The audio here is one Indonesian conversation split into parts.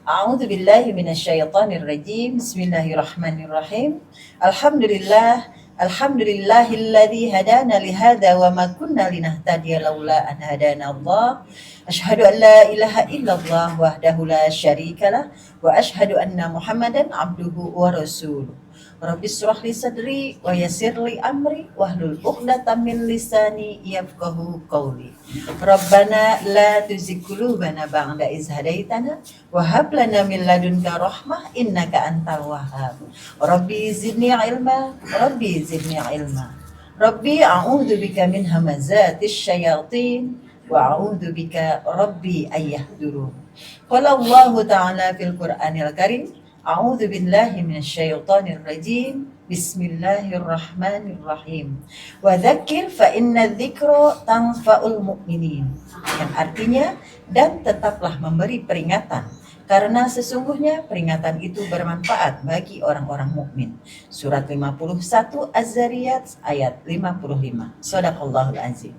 A'udzu billahi minasyaitonir rajim. Bismillahirrahmanirrahim. Alhamdulillahilladzi hadana li hadza wa ma kunna linahtadiya laula an hadana Allah. Asyhadu an la ilaha illallah wahdahu la syarikalah wa asyhadu anna Muhammadan abduhu wa rasuluh. Rabbi shrah li sadri wa yassir li amri wahlul 'uqdatam min lisani yafqahu qawli. Rabbana la tuzigh qulubana ba'da idh hadaitana wa hab lana min ladunka rahmah innaka antal wahhab. Rabbi zidni ilma, Rabbi zidni ilma. Rabbi a'udzu bika min hamazatis syayatin wa a'udzu bika Rabbi ayyahdurun. Qala Allah ta'ala fil Qur'anil Karim, a'udzu billahi minasyaitonir rajim. Bismillahirrahmanirrahim. Wa dzakir fa inna dzikra tanfa'ul mu'minin. Yang artinya, dan tetaplah memberi peringatan karena sesungguhnya peringatan itu bermanfaat bagi orang-orang mukmin. Surat 51 Az-Zariyat ayat 55. Shadaqallahul azim.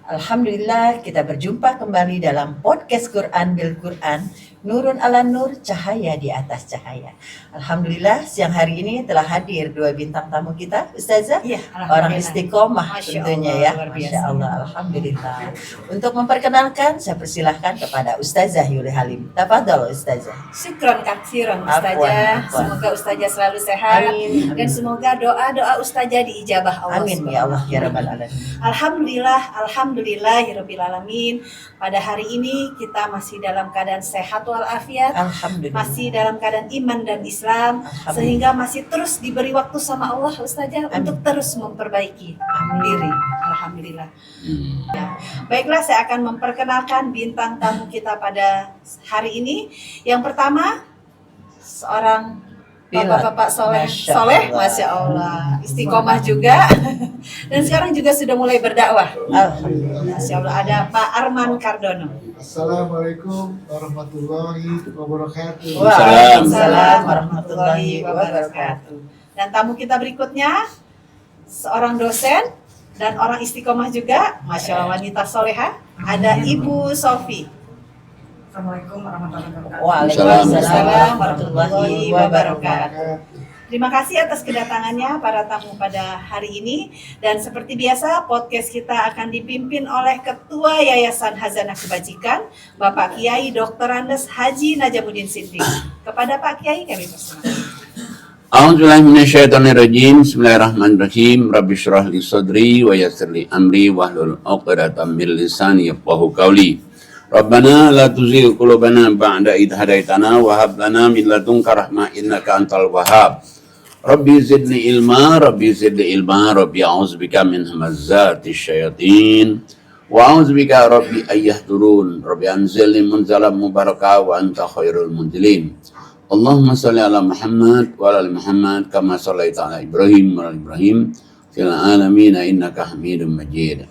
Alhamdulillah kita berjumpa kembali dalam podcast Quran bil Quran, Nurun ala Nur, cahaya di atas cahaya. Alhamdulillah siang hari ini telah hadir dua bintang tamu kita, Ustazah, ya, orang istiqomah tentunya ya. Masya Allah, Alhamdulillah. Untuk memperkenalkan, saya persilahkan kepada Ustazah Yuli Halim. Tafadhol Ustazah. Syukron katsiran Ustazah. Semoga Ustazah selalu sehat. Amin. Dan semoga doa-doa Ustazah diijabah Allah. Amin ya Allah ya Rabbal Alamin. Alhamdulillahirabbil alamin. Pada hari ini kita masih dalam keadaan sehat walafiat. Alhamdulillah. Masih dalam keadaan iman dan Islam, sehingga masih terus diberi waktu sama Allah Ustazah untuk terus memperbaiki diri. Alhamdulillah. Ya. Baiklah, saya akan memperkenalkan bintang tamu kita pada hari ini. Yang pertama, seorang bapak-bapak soleh, Masya Allah, istiqomah juga. Dan sekarang juga sudah mulai berdakwah. Masya Allah, ada Pak Arman Kardono. Assalamualaikum warahmatullahi wabarakatuh. Waalaikumsalam warahmatullahi wabarakatuh. Dan tamu kita berikutnya, seorang dosen dan orang istiqomah juga, Masya Allah, wanita soleha, ada Ibu Sofi. Assalamualaikum warahmatullahi wabarakatuh. Waalaikumsalam warahmatullahi wabarakatuh. Terima kasih atas kedatangannya para tamu pada hari ini. Dan seperti biasa, podcast kita akan dipimpin oleh Ketua Yayasan Hazanah Kebajikan, Bapak Kiai Dr. Andes Haji Najamuddin Siddiq. Kepada Pak Kiai kami persilakan. A'udzubillahi minasyaitonirrajim. Bismillahirrahmanirrahim. Rabbi shrah li sadri wa yassir li amri wahlul 'uqdatam min lisani yafqahu qawli. Rabbana la tuzigh qulubana ba'da idh hadaitana wa hab lana min ladunka rahmah innaka antal wahhab. Rabbi zidni ilma, Rabbi zidni ilma, Rabbi a'udzubika min hamazatis syayatin wa a'udzubika Rabbi ayyahdurun. Rabbi anzilni munzalan mubarakah wa anta khairul munzilin. Allahumma salli ala Muhammad wa ala Muhammad kama sallaita ala Ibrahim wa ala Ibrahim fil alamin innaka Hamidum Majid.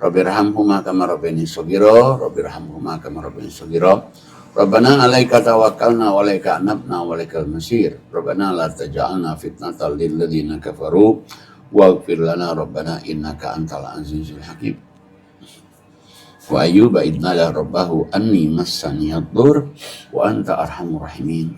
Rabbirhamhuma kama rabbayani shaghira, Rabbirhamhuma kama rabbayani shaghira. Rabbana 'alaika tawakkalna wa 'alaika anabna wa 'alaikal masir. Rabbana la taj'alna fitnatan lil ladzina kafaru waghfir lana rabbana innaka antal azizul hakim. Wa ayyuba idnala rabbahu anni massani ad-dur wa anta arhamur rahimin.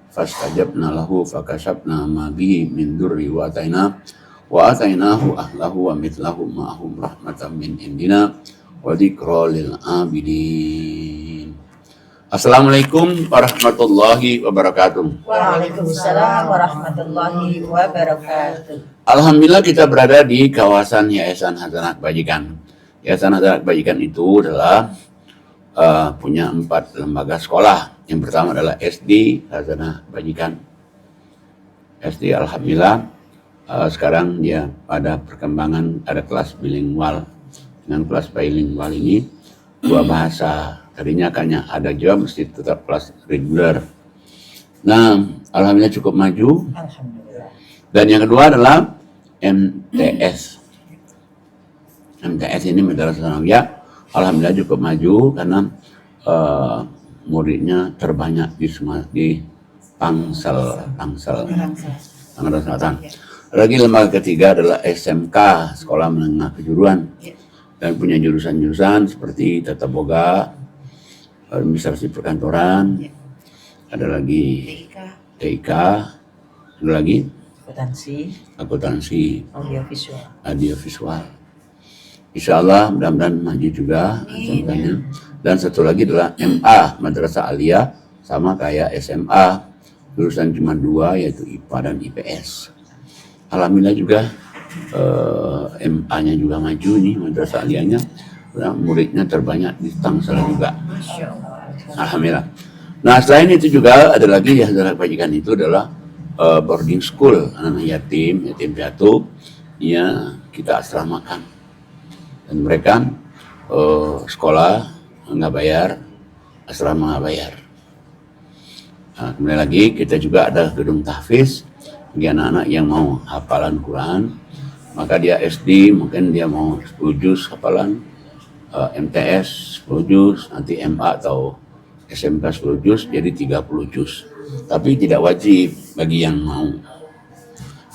Fastajabna lahu fakashafna ma bihi min durri wa atainahu ahlahu wa mithlahu ma'ahum rahmatan min indina wa dzikra lil abidin. Assalamualaikum warahmatullahi wabarakatuh. Waalaikumsalam warahmatullahi wabarakatuh. Alhamdulillah kita berada di kawasan Yayasan Hazanah Kebajikan. Yayasan Hazanah Kebajikan itu adalah punya 4 lembaga sekolah. Yang pertama adalah SD Hazanah Kebajikan. SD alhamdulillah sekarang dia pada perkembangan ada kelas bilingual. Dengan kelas bilingual ini 2 bahasa. Tadinya kayaknya ada juga mesti tetap kelas reguler. Nah, alhamdulillah cukup maju. Alhamdulillah. Dan yang kedua adalah MTS. MTS ini Madrasah Sanawiyah, alhamdulillah cukup maju karena muridnya terbanyak di Tangsel, Tangerang Selatan. Lagi lembaga ketiga adalah SMK, Sekolah Menengah Kejuruan, dan punya jurusan-jurusan seperti tata boga, administrasi perkantoran, ada lagi TIK, TIK, ada lagi akuntansi, audiovisual. Insya Allah mudah-mudahan maju juga contohnya. Dan satu lagi adalah MA, Madrasah Aliyah, sama kayak SMA, jurusan cuma 2 yaitu IPA dan IPS. Alhamdulillah juga MA-nya juga maju nih, Madrasah Aliyahnya, muridnya terbanyak di Tangsel juga. Alhamdulillah. Nah selain itu juga ada lagi yang kebajikan itu adalah boarding school, anak yatim piatu, ya kita asramakan dan mereka sekolah nggak bayar, asrama nggak bayar. Nah, kemudian lagi kita juga ada gedung tahfiz bagi anak-anak yang mau hafalan Quran, maka dia SD mungkin dia mau 10 juz hafalan, MTS 10 juz, nanti MA atau SMK 10 juz jadi 30 juz. Tapi tidak wajib bagi yang mau.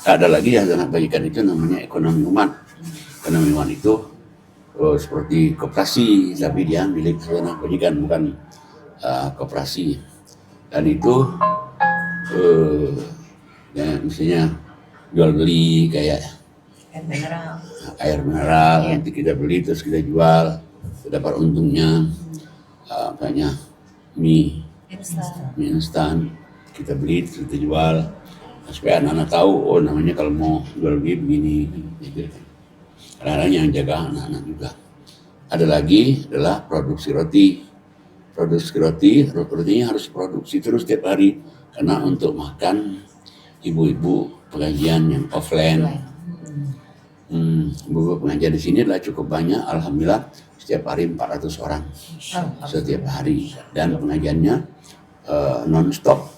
Ada lagi yang anak bagikan itu namanya ekonomi umat. Ekonomi umat itu seperti koperasi, tapi dia milik anak bagikan, bukan koperasi. Dan itu ya misalnya jual beli kayak air mineral, nanti kita beli terus kita jual, kita dapat untungnya. Banyak mie instan kita beli terus kita jual, supaya anak-anak tahu oh namanya kalau mau jual beli begini gitu. Kadang-kadang yang jaga anak-anak juga. Ada lagi adalah produksi roti. Rotinya harus produksi terus setiap hari karena untuk makan ibu-ibu pengajian yang offline. Ibu pengajian di sini adalah cukup banyak, alhamdulillah setiap hari 400 orang setiap hari, dan pengajiannya non-stop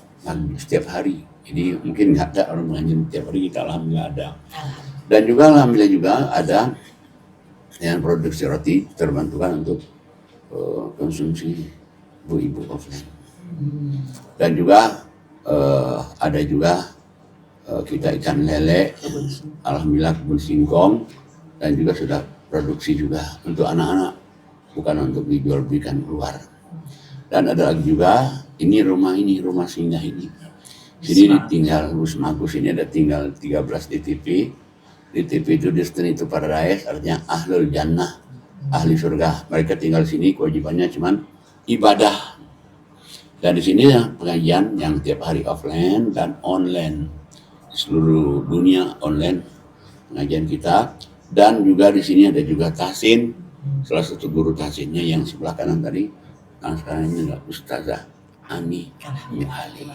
setiap hari. Jadi mungkin nggak ada orang pengajian setiap hari, kita alhamdulillah ada. Dan juga alhamdulillah juga ada yang produksi roti terbantukan untuk konsumsi ibu-ibu offline. Dan juga ada juga kita ikan lele, alhamdulillah kebun singkong, dan juga sudah produksi juga untuk anak-anak, bukan untuk dijual belikan keluar. Dan ada lagi juga rumah singgah ini. Jadi ditinggal Rusmagus ini ada tinggal 13 DTP. DTP itu Destiny to Paradise, artinya ahlul jannah, ahli surga. Mereka tinggal di sini, kewajibannya cuman ibadah. Dan di sini ya pengajian yang tiap hari offline dan online, seluruh dunia online pengajian kita. Dan juga di sini ada juga tahsin, salah satu guru tahsinnya yang sebelah kanan tadi, nah sekarang ini adalah Ustazah Ani Muhali.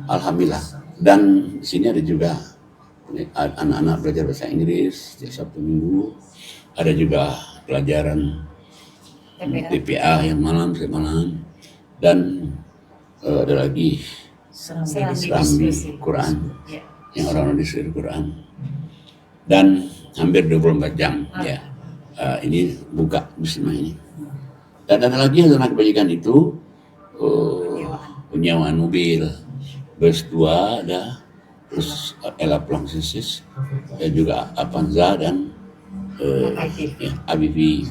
Alhamdulillah. Dan di sini ada juga anak-anak belajar bahasa Inggris setiap Sabtu Minggu. Ada juga pelajaran TPA yang setiap malam. Dan ada lagi Serambi Quran yang orang-orang disuruh Quran. Dan hampir 24 jam ya. Ini buka muslimah ini. Dan ada lagi yang anak kebajikan itu penyewaan mobil, bus 2 ada, terus Ella Plangsisis, dan juga Avanza dan ABV.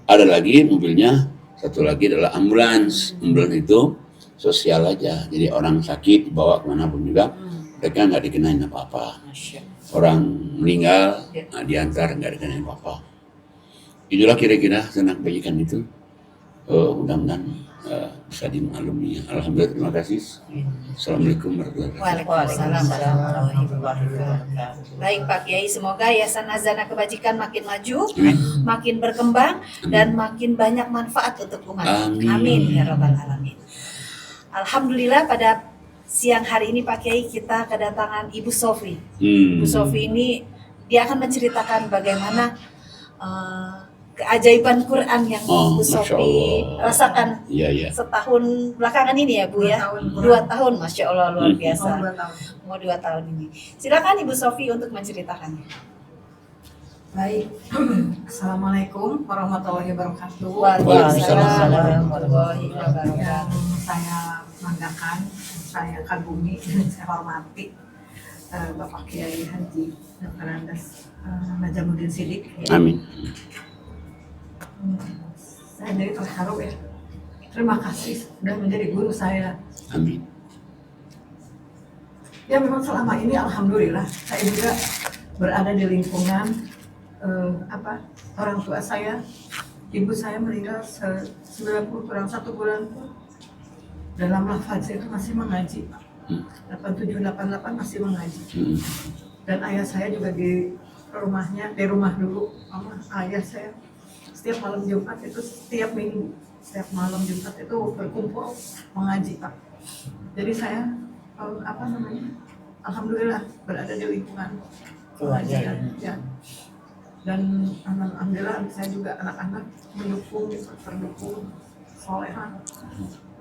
Ada lagi mobilnya, satu lagi adalah ambulans. Ambulans itu sosial aja, jadi orang sakit dibawa kemanapun juga, mereka nggak dikenain apa-apa. Orang meninggal, diantar nggak dikenain apa-apa. Itulah kira-kira anak kebajikan itu. Mudah-mudahan bisa dimaklumi. Alhamdulillah, terima kasih. Assalamualaikum warahmatullahi wabarakatuh. Waalaikumsalam warahmatullahi wabarakatuh. Baik Pak Kiai, semoga Yayasan Hazanah Kebajikan makin maju, makin berkembang, dan makin banyak manfaat untuk umat. Amin ya rabbal alamin. Alhamdulillah pada siang hari ini Pak Kiai kita kedatangan Ibu Sofi. Ibu Sofi ini dia akan menceritakan bagaimana keajaiban Quran yang Bu Sofi rasakan setahun belakangan ini ya Bu ya. 2 tahun, Masya Allah luar biasa. Mau 2 tahun ini. Silakan Ibu Sofi untuk menceritakannya. Baik. Assalamualaikum warahmatullahi wabarakatuh. Waalaikumsalam warahmatullahi wabarakatuh. Yang saya banggakan, saya kagumi, saya hormati Bapak Kiai Haji Dr. Andes Najamuddin Siddiq. Amin. Saya jadi terharu ya terima kasih sudah menjadi guru saya. Amin. Ya memang selama ini alhamdulillah saya juga berada di lingkungan orang tua saya. Ibu saya meninggal 90 kurang 1 bulan pun dalam lafaz itu masih mengaji. 8788 masih mengaji. Dan ayah saya juga di rumah dulu sama ayah saya setiap malam Jumat itu setiap minggu setiap malam Jumat itu berkumpul mengaji Pak. Jadi saya alhamdulillah berada di lingkungan pengajian ya. Dan alhamdulillah saya juga anak-anak terdukung solehan.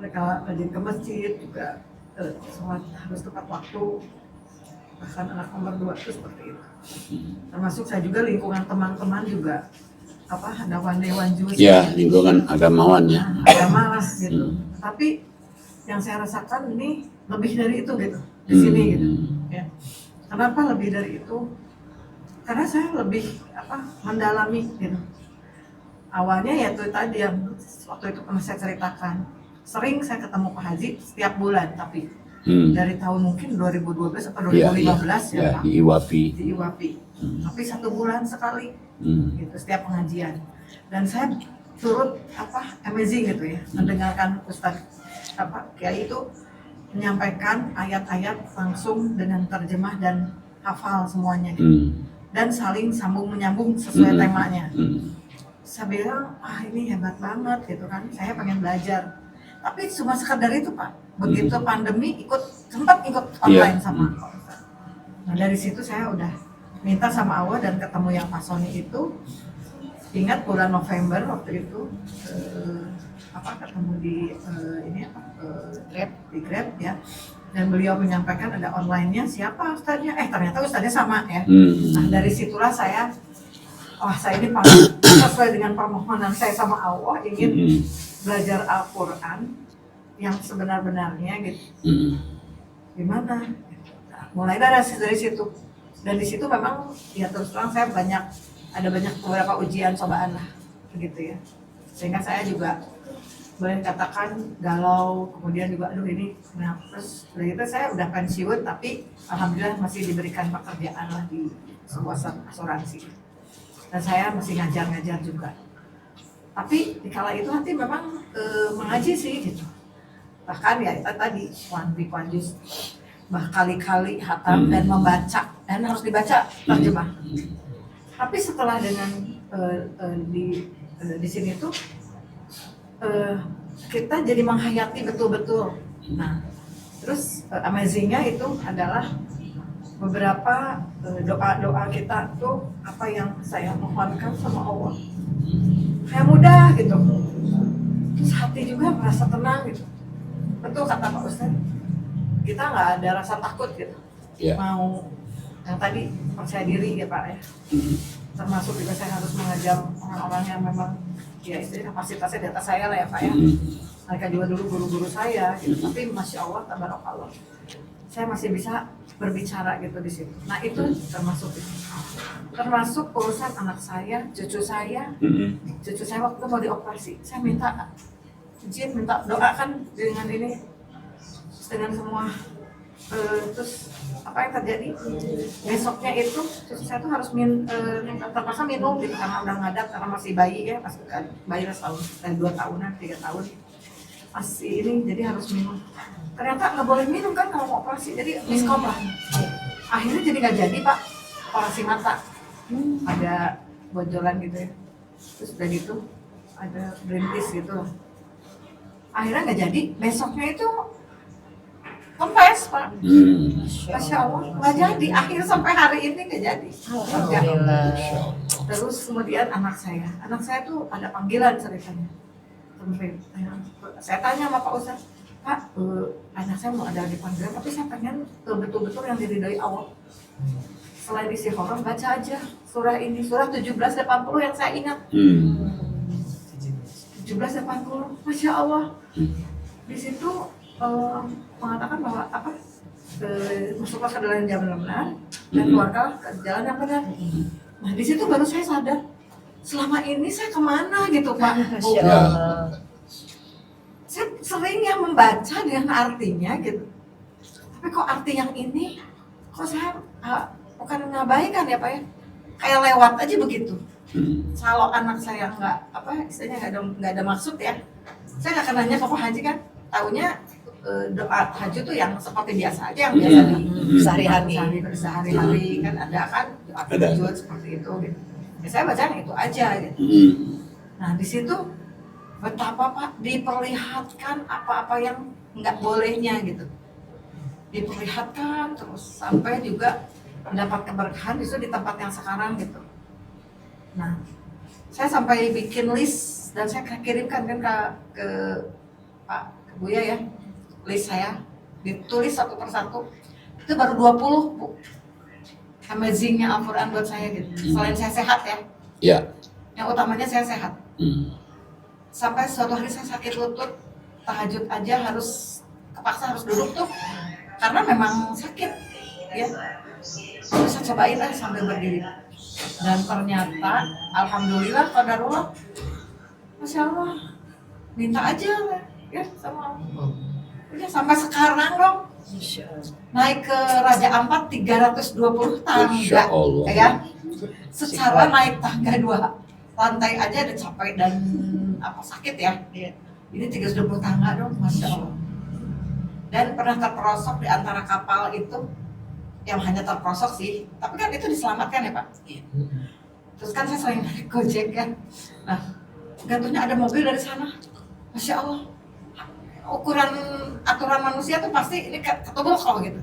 Mereka rajin ke masjid juga, sholat harus tepat waktu. Bahkan anak nomor 2 itu seperti itu. Termasuk saya juga lingkungan teman-teman juga ada Dewan Jus. Ya, lingkungan agamawan ya. Agama lah gitu. Tapi yang saya rasakan ini lebih dari itu gitu di sini gitu. Ya. Kenapa lebih dari itu? Karena saya lebih mendalami gitu. Awalnya ya itu tadi yang waktu itu pernah saya ceritakan. Sering saya ketemu Pak Haji setiap bulan, tapi dari tahun mungkin 2012 atau 2015 ya Pak. Di Iwapi. Tapi 1 bulan sekali gitu setiap pengajian. Dan saya turut amazing gitu ya, mendengarkan Ustadz Kiai itu menyampaikan ayat-ayat langsung dengan terjemah dan hafal semuanya gitu. Dan saling sambung menyambung sesuai temanya. Saya bilang, ini hebat banget gitu kan, saya pengen belajar. Tapi cuma sekedar itu Pak, begitu pandemi sempat ikut online sama Pak Ustadz. Nah dari situ saya udah minta sama Allah dan ketemu yang Pak Sony itu. Ingat bulan November waktu itu, ketemu di Grab ya. Dan beliau menyampaikan ada online-nya, siapa ustadznya? Ternyata ustadznya sama ya. Nah dari situlah saya ini sesuai dengan permohonan saya sama Allah ingin belajar Al-Quran yang sebenar-benarnya gitu. Gimana? Nah, mulai dari situ. Dan di situ memang ya terus terang saya ada banyak beberapa ujian cobaan lah begitu ya. Sehingga saya juga boleh katakan galau, kemudian juga ini terus dari itu saya udah pensiun tapi alhamdulillah masih diberikan pekerjaan lah di sebuah asuransi dan saya masih ngajar juga. Tapi di kala itu nanti memang mengaji sih gitu, bahkan ya itu tadi one juz kali-kali hatam dan membaca dan harus dibaca terjemah. Tapi setelah dengan di sini tuh kita jadi menghayati betul-betul. Nah, terus amazingnya itu adalah beberapa doa-doa kita tuh apa yang saya mohonkan sama Allah. Kayak mudah gitu. Terus hati juga merasa tenang gitu. Betul kata Pak Ustadz, kita nggak ada rasa takut gitu. Mau yang tadi percaya diri ya Pak ya. Termasuk juga saya harus mengajar orang-orang yang memang ya istri kapasitasnya di atas saya lah ya Pak ya. Mereka juga dulu guru-guru saya gitu. Tapi Masya Allah, tabarakallah, saya masih bisa berbicara gitu di situ. Nah itu termasuk urusan anak saya, cucu saya waktu mau dioperasi, saya minta izin, minta doakan dengan ini, dengan semua terus apa yang terjadi besoknya itu cucu saya tuh harus terpaksa minum gitu karena udah ngadap, karena masih bayi ya, masih bayi setahun, 2 tahunan, 3 tahun masih ini, jadi harus minum. Ternyata nggak boleh minum kan kalau mau operasi, jadi miskom lah. Akhirnya jadi nggak jadi Pak, operasi mata, ada bonjolan gitu ya, terus udah gitu ada berintis gitu lah. Akhirnya nggak jadi, besoknya itu kempes Pak. Masya Allah, nggak jadi. Akhirnya sampai hari ini nggak jadi. Alhamdulillah. Terus kemudian anak saya tuh ada panggilan ceritanya. Saya tanya sama Pak Ustadz, Pak, anak saya mau ada di panggilan, tapi saya pengen betul-betul yang diridhoi Allah. Selain isi Quran, baca aja surah ini, surah 1780 yang saya ingat. 1780, Masya Allah. Di situ mengatakan bahwa masuklah ke dalam jalan yang benar dan keluarga ke jalan yang benar. Nah di situ baru saya sadar, selama ini saya kemana gitu Pak. Masya Allah. sering yang membaca dengan artinya gitu. Tapi kok arti yang ini, kok saya bukan mengabaikan ya Pak ya? Kayak lewat aja begitu. Kalau anak saya istilahnya nggak ada maksud ya, saya nggak akan nanya ke Pak Haji kan, taunya doa tahajud tuh yang seperti biasa aja, yang biasa sehari-hari kan ada kan doa tahajud seperti itu gitu. Ya, saya bacaan itu aja gitu. Nah di situ betapa Pak diperlihatkan apa-apa yang nggak bolehnya gitu, diperlihatkan terus sampai juga mendapat keberkahan justru di tempat yang sekarang gitu. Nah saya sampai bikin list dan saya kirimkan kan ke Pak Buya ya, list saya ditulis satu persatu, itu baru 20 Bu. Amazingnya Al-Quran buat saya gitu. Selain saya sehat ya, yang utamanya saya sehat. Sampai suatu hari saya sakit lutut, tahajud aja kepaksa harus duduk tuh karena memang sakit ya. Terus saya cobain lah sambil berdiri, dan ternyata alhamdulillah qadarullah, masya Allah, minta aja ya sama Allah. Udah sampai sekarang dong naik ke Raja Ampat 320 tangga ya, secara naik tangga 2 lantai aja ada capek dan sakit ya. Ini 320 tangga dong, masya Allah. Dan pernah terperosok di antara kapal itu, yang hanya terperosok sih, tapi kan itu diselamatkan ya Pak. Terus kan saya sering naik Gojek kan, nah gatuhnya ada mobil dari sana, masya Allah. Ukuran aturan manusia tuh pasti ini ketubul kok gitu,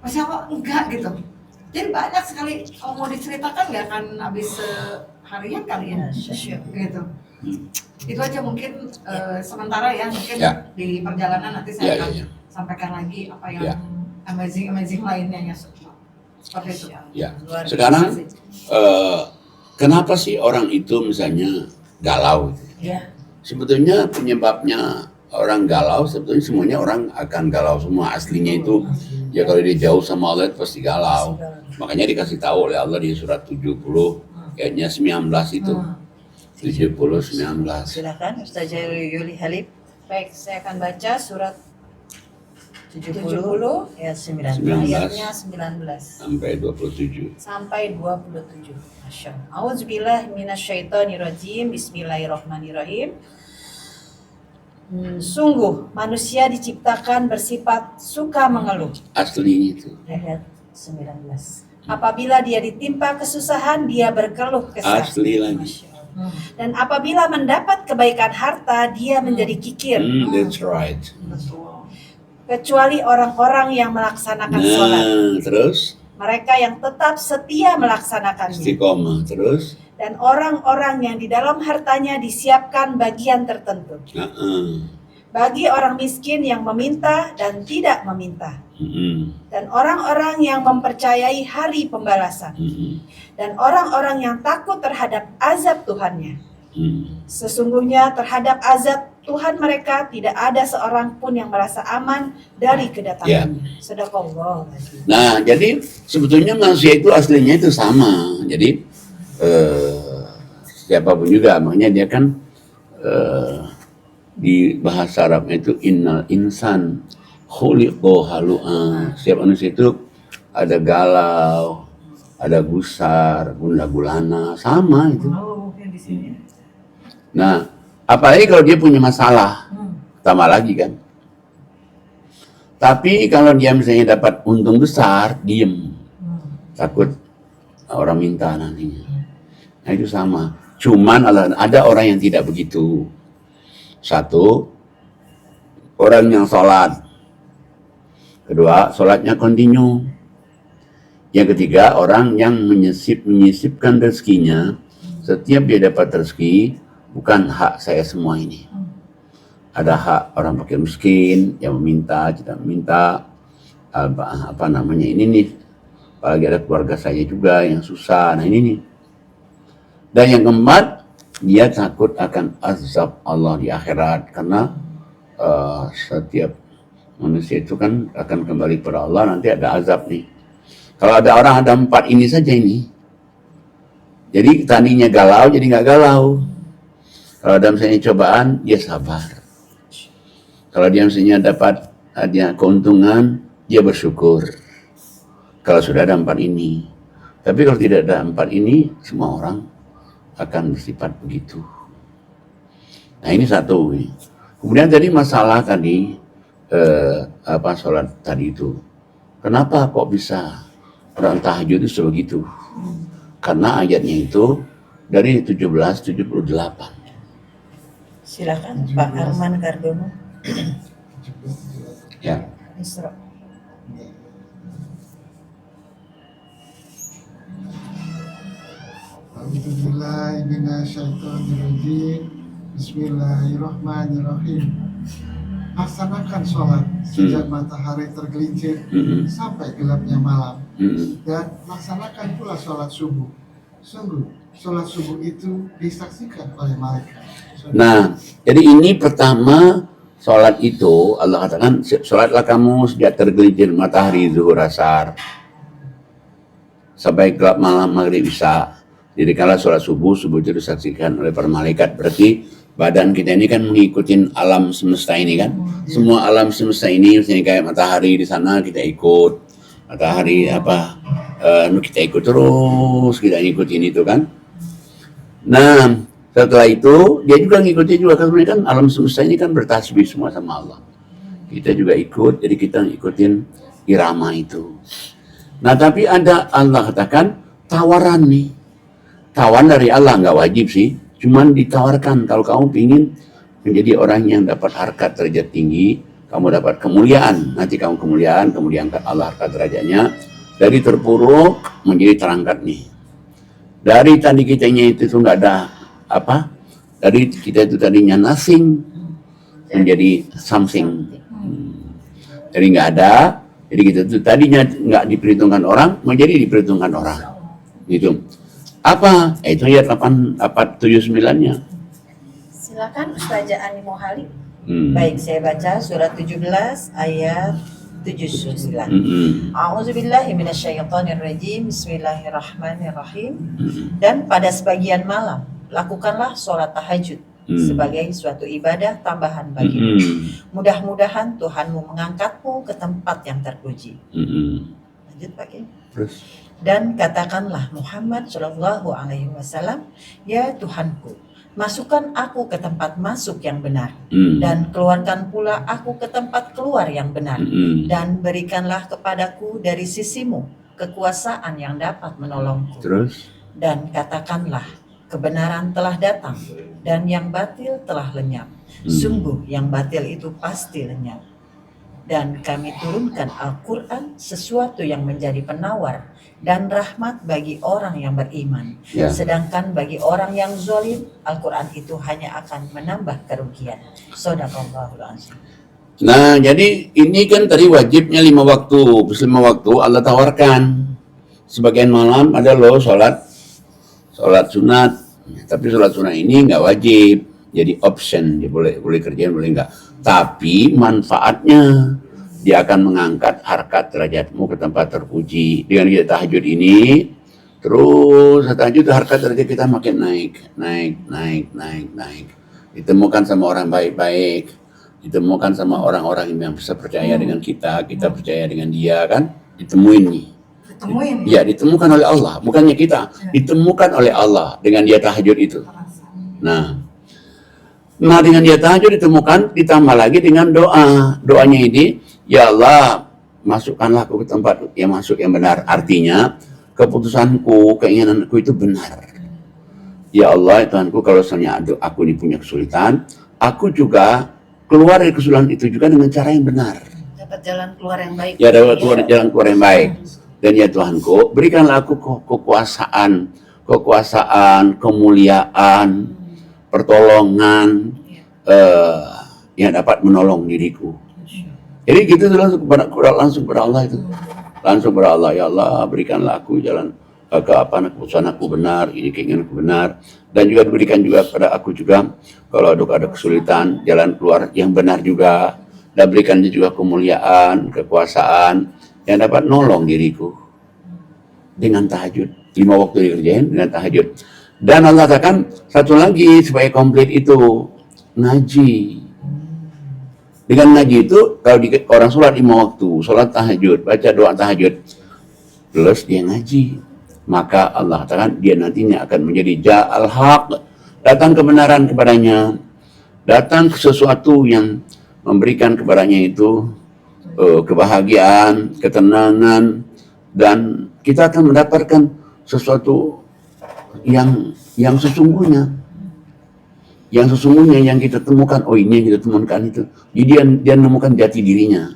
masya Allah enggak gitu. Jadi banyak sekali, kalau mau diceritakan nggak akan habis seharian kali ya, gitu. Itu aja mungkin sementara ya, mungkin di perjalanan nanti saya akan sampaikan lagi apa yang amazing lainnya ya, seperti itu. Ya. Sekarang kenapa sih orang itu misalnya galau? Ya. Sebetulnya penyebabnya orang galau, sebetulnya semuanya orang akan galau semua. Aslinya itu ya kalau dia jauh sama Allah pasti galau. Makanya dikasih tahu oleh Allah di surat 70 kayaknya 19 itu. 70 19. Silakan Ustazah Yuli Halim. Baik, saya akan baca surat 70 ayat 19. ayatnya 19 sampai 27. sampai 27. Masya Allah. Auzubillahi minasyaitonirrajim. Bismillahirrahmanirrahim. Sungguh manusia diciptakan bersifat suka mengeluh. Aslinya itu. Ayat 19. Apabila dia ditimpa kesusahan, dia berkeluh kesah. Asli lagi. Dan apabila mendapat kebaikan harta, dia menjadi kikir. That's right. Kecuali orang-orang yang melaksanakan sholat. Terus Mereka yang tetap setia melaksanakannya. istiqomah. Terus Dan orang-orang yang di dalam hartanya disiapkan bagian tertentu. Bagi orang miskin yang meminta dan tidak meminta. Dan orang-orang yang mempercayai hari pembalasan. Dan orang-orang yang takut terhadap azab Tuhannya. Sesungguhnya terhadap azab Tuhan mereka tidak ada seorang pun yang merasa aman dari kedatangannya. Sadaqallah. Nah, jadi sebetulnya manusia itu aslinya itu sama. Jadi siapapun juga, makanya dia kan di bahasa Arabnya itu innal insan khuliqa halu'a. Setiap manusia itu ada galau, ada gusar, gundah gulana, sama itu. Mungkin di sini. Nah, apalagi kalau dia punya masalah, tambah lagi kan. Tapi kalau dia misalnya dapat untung besar, diem, takut orang minta nantinya. Nah itu sama. Cuman ada orang yang tidak begitu. Satu, orang yang sholat. Kedua, sholatnya kontinu. Yang ketiga, orang yang menyisipkan rezekinya. Setiap dia dapat rezeki, bukan hak saya semua ini. Ada hak orang fakir miskin yang meminta, tidak meminta, apa namanya ini nih. Apalagi ada keluarga saya juga yang susah. Nah ini nih. Dan yang keempat, dia takut akan azab Allah di akhirat karena setiap manusia itu kan akan kembali kepada Allah, nanti ada azab nih. Kalau ada orang ada 4 ini saja ini. Jadi tadinya galau jadi nggak galau. Kalau ada misalnya cobaan, dia sabar. Kalau dia mestinya dapat hadiah keuntungan, dia bersyukur. Kalau sudah ada 4 ini. Tapi kalau tidak ada 4 ini, semua orang akan bersifat begitu. Nah ini satu. Kemudian tadi masalah tadi, sholat tadi itu. Kenapa kok bisa orang tahajud itu sebegitu? Karena ayatnya itu dari 1778. Silakan Pak Arman Kardono. Ya. Isra. A'udzubillahiminasyaitonirrajim. Bismillahirrahmanirrahim. Laksanakan sholat sejak matahari tergelincir sampai gelapnya malam, dan laksanakan pula sholat subuh. Sungguh sholat subuh itu disaksikan oleh malaikat. Nah, jadi ini pertama sholat itu Allah katakan sholatlah kamu sejak tergelincir matahari zuhur asar sampai gelap malam maghrib isya. Jadi kalau sholat subuh itu disaksikan oleh para malaikat, berarti badan kita ini kan mengikuti alam semesta ini kan. Semua alam semesta ini misalnya kayak matahari di sana kita ikut. Matahari kita ikut terus, kita ngikutin itu kan. Nah, setelah itu dia juga ngikutin juga karena kan alam semesta ini kan bertasbih semua sama Allah. Kita juga ikut, jadi kita ngikutin irama itu. Nah, tapi ada Allah katakan tawaran nih. Tawaran dari Allah, nggak wajib sih. Cuman ditawarkan kalau kamu ingin menjadi orang yang dapat harkat derajat tinggi, kamu dapat kemuliaan. Nanti kamu kemuliaan, kemudian Allah harkat derajatnya. Dari terpuruk menjadi terangkat nih. Dari tadi kitanya itu nggak ada apa? Dari kita itu tadinya nothing menjadi something. Jadi nggak ada. Jadi kita itu tadinya nggak diperhitungkan orang, menjadi diperhitungkan orang. Gitu. Apa? Itu ayat 879-nya. Silakan Ustazah Ani Mohali. Baik, saya baca surat 17 ayat 79. A'udzubillahi minasyaitonirrajim. Bismillahirrahmanirrahim. Dan pada sebagian malam lakukanlah sholat tahajud sebagai suatu ibadah tambahan bagimu. Mudah-mudahan Tuhanmu mengangkatmu ke tempat yang terpuji. Lanjut Pak Kiai. Terus Dan katakanlah Muhammad Shallallahu Alaihi Wasallam, ya Tuhanku, masukkan aku ke tempat masuk yang benar, dan keluarkan pula aku ke tempat keluar yang benar, dan berikanlah kepadaku dari sisimu kekuasaan yang dapat menolongku. Terus Dan katakanlah kebenaran telah datang dan yang batil telah lenyap. Sungguh yang batil itu pasti lenyap. Dan kami turunkan Al-Quran sesuatu yang menjadi penawar dan rahmat bagi orang yang beriman. Sedangkan bagi orang yang zalim, Al-Quran itu hanya akan menambah kerugian. Shadaqallahul azim. Nah, jadi ini kan tadi wajibnya 5 waktu. Terus 5 waktu Allah tawarkan. Sebagian malam ada loh sholat sunat. Tapi sholat sunat ini nggak wajib. Jadi option, dia boleh kerjain, boleh enggak. Tapi manfaatnya dia akan mengangkat harkat derajatmu ke tempat terpuji. Dengan kita tahajud ini, terus tahajud harkat derajat kita makin naik. Ditemukan sama orang baik-baik, ditemukan sama orang-orang yang bisa percaya dengan kita percaya dengan dia kan, ditemuin nih. Ya, ditemukan oleh Allah, bukannya kita, ditemukan oleh Allah dengan dia tahajud itu. Nah, dengan dia tahajud ditemukan, ditambah lagi dengan doa. Doanya ini, ya Allah, masukkanlah aku ke tempat yang masuk yang benar. Artinya, keputusanku, keinginanku itu benar. Ya Allah, Tuhanku, kalau misalnya aku ini punya kesulitan, aku juga keluar dari kesulitan itu juga dengan cara yang benar. Dapat jalan keluar yang baik. Ya, dapat jalan keluar yang baik. Dan ya Tuhanku, berikanlah aku kekuasaan, kemuliaan, pertolongan yang dapat menolong diriku. Jadi gitu langsung kepada Allah itu. Langsung kepada Allah, ya Allah, berikanlah aku jalan keputusan aku benar, ini keinginanku benar, dan juga diberikan juga pada aku juga kalau ada kesulitan jalan keluar yang benar juga, dan berikan juga kemuliaan, kekuasaan yang dapat nolong diriku dengan tahajud. 5 waktu dikerjain dengan tahajud. Dan Allah katakan satu lagi supaya komplit itu, ngaji. Dengan ngaji itu, kalau orang sholat 5 waktu, sholat tahajud, baca doa tahajud, plus dia ngaji, maka Allah katakan dia nantinya akan menjadi ja'al haq, datang kebenaran kepadanya, datang ke sesuatu yang memberikan kepadanya itu kebahagiaan, ketenangan, dan kita akan mendapatkan sesuatu yang sesungguhnya. Yang sesungguhnya yang kita temukan, oh ini yang kita temukan itu. Jadi dia menemukan jati dirinya.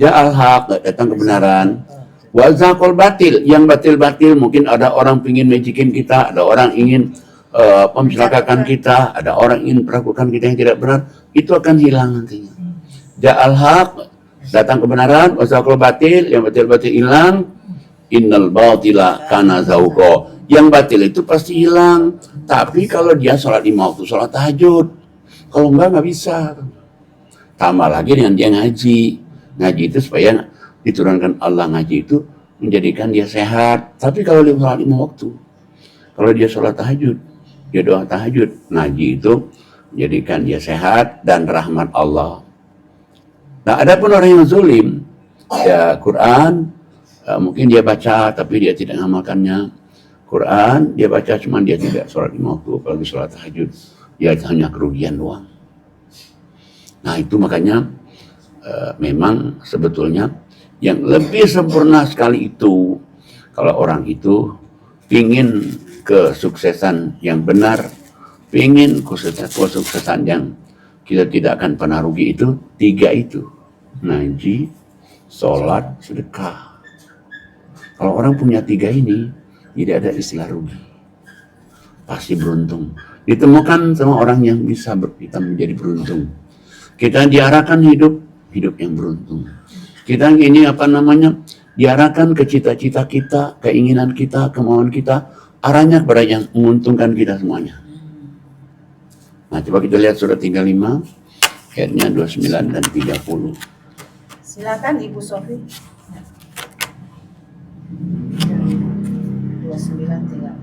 Ja'al haq, datang kebenaran. Wa zaqal batil, yang batil-batil, mungkin ada orang ingin magicin kita, ada orang ingin mencelakakan kita, ada orang ingin melakukan kita yang tidak benar, itu akan hilang nantinya. Ja'al haq, datang kebenaran. Wa zaqal batil, yang batil-batil hilang. Innal batila kana zahuqa. Yang batil itu pasti hilang. Tapi kalau dia sholat 5 waktu, sholat tahajud. Kalau enggak bisa. Tambah lagi dengan dia ngaji. Ngaji itu supaya diturunkan Allah, ngaji itu menjadikan dia sehat. Tapi kalau dia sholat 5 waktu, kalau dia sholat tahajud, dia doa tahajud, ngaji itu menjadikan dia sehat dan rahmat Allah. Nah, ada pun orang yang zalim, ya Quran, mungkin dia baca tapi dia tidak mengamalkannya. Quran dia baca cuman dia tidak sholat 5 waktu, apalagi sholat tahajud, dia hanya kerugian doang. Nah itu makanya memang sebetulnya yang lebih sempurna sekali itu kalau orang itu ingin kesuksesan yang benar, ingin kesuksesan yang kita tidak akan pernah rugi, itu 3 itu: ngaji, sholat, sedekah. Kalau orang punya 3 ini, tidak ada istilah rugi, pasti beruntung. Ditemukan sama orang yang bisa kita menjadi beruntung. Kita diarahkan hidup yang beruntung. Kita ini diarahkan ke cita-cita kita, keinginan kita, kemauan kita, arahnya kepada yang menguntungkan kita semuanya. Nah coba kita lihat surat 35 ayatnya 29 dan 30. Silakan Ibu Sofi. 29 tinggal.